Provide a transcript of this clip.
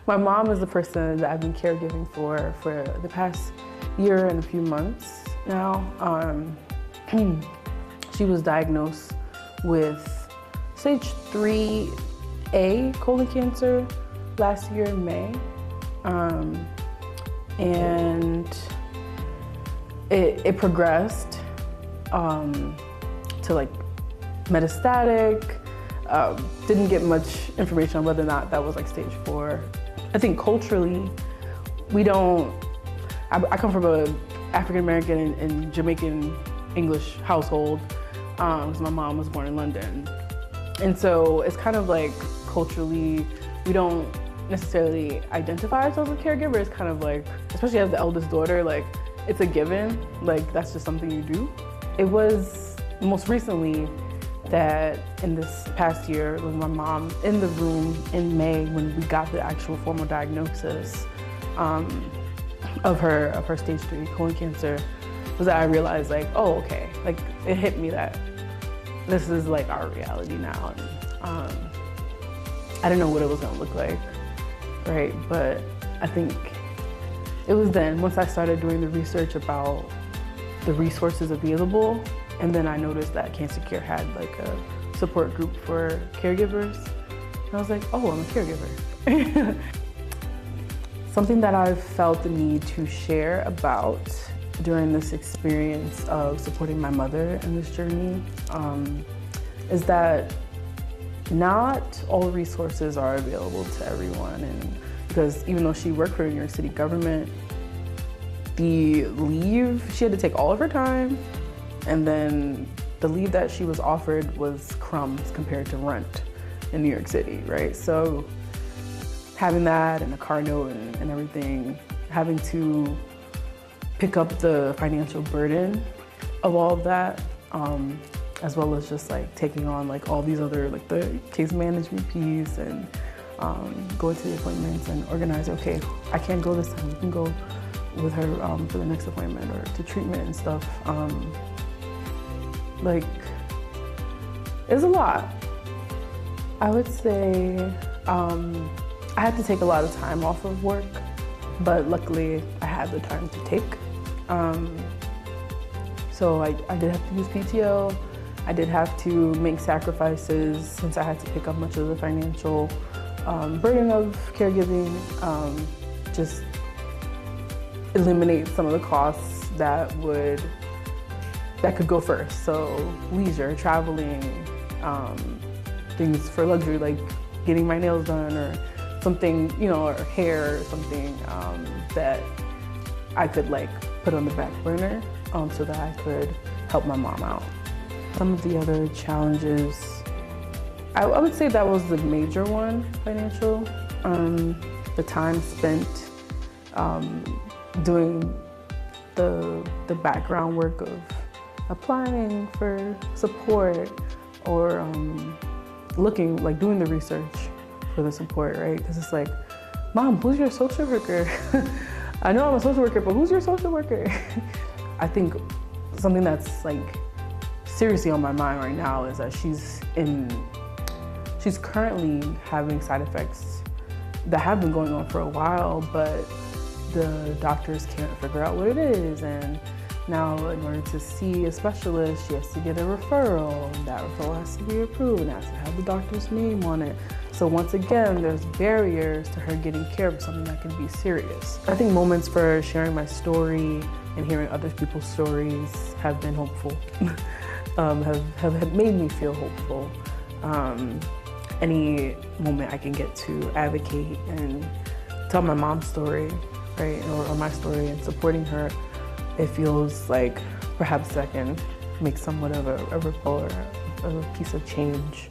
My mom is the person that I've been caregiving for the past year and a few months now. She was diagnosed with stage 3A colon cancer last year in May. And it progressed to like metastatic. Didn't get much information on whether or not that was like stage 4. I think culturally, we don't, I come from a African-American and Jamaican English household, because my mom was born in London. And so it's kind of like culturally, we don't necessarily identify ourselves as a caregiver. It's kind of like, especially as the eldest daughter, like it's a given, like that's just something you do. It was most recently that in this past year with my mom in the room in May when we got the actual formal diagnosis of her stage 3 colon cancer, was that I realized like, oh, okay, like it hit me that this is like our reality now. And I didn't know what it was gonna look like, right? But I think it was then, once I started doing the research about the resources available, and then I noticed that Cancer Care had like a support group for caregivers. And I was like, oh, I'm a caregiver. Something that I've felt the need to share about during this experience of supporting my mother in this journey is that not all resources are available to everyone. And because even though she worked for New York City government, the leave, she had to take all of her time, and then the leave that she was offered was crumbs compared to rent in New York City, right? So having that and a car note and everything, having to pick up the financial burden of all of that, as well as just like taking on like all these other, like the case management piece and going to the appointments and organizing, okay, I can't go this time, you can go with her for the next appointment or to treatment and stuff. Like, it's a lot. I would say I had to take a lot of time off of work, but luckily I had the time to take. So I did have to use PTO. I did have to make sacrifices since I had to pick up much of the financial burden of caregiving. Just eliminate some of the costs that could go first. So leisure, traveling, things for luxury, like getting my nails done or something, you know, or hair or something that I could like put on the back burner so that I could help my mom out. Some of the other challenges, I would say that was the major one, financial. The time spent doing the background work of applying for support or doing the research for the support, right? Because it's like, Mom, who's your social worker? I know I'm a social worker, but who's your social worker? I think something that's like seriously on my mind right now is that she's currently having side effects that have been going on for a while, but the doctors can't figure out what it is. And now in order to see a specialist, she has to get a referral, and that referral has to be approved and has to have the doctor's name on it. So once again, there's barriers to her getting care of something that can be serious. I think moments for sharing my story and hearing other people's stories have been hopeful, have made me feel hopeful. Any moment I can get to advocate and tell my mom's story, right, or my story, and supporting her, it feels like perhaps I can make somewhat of a ripple or a piece of change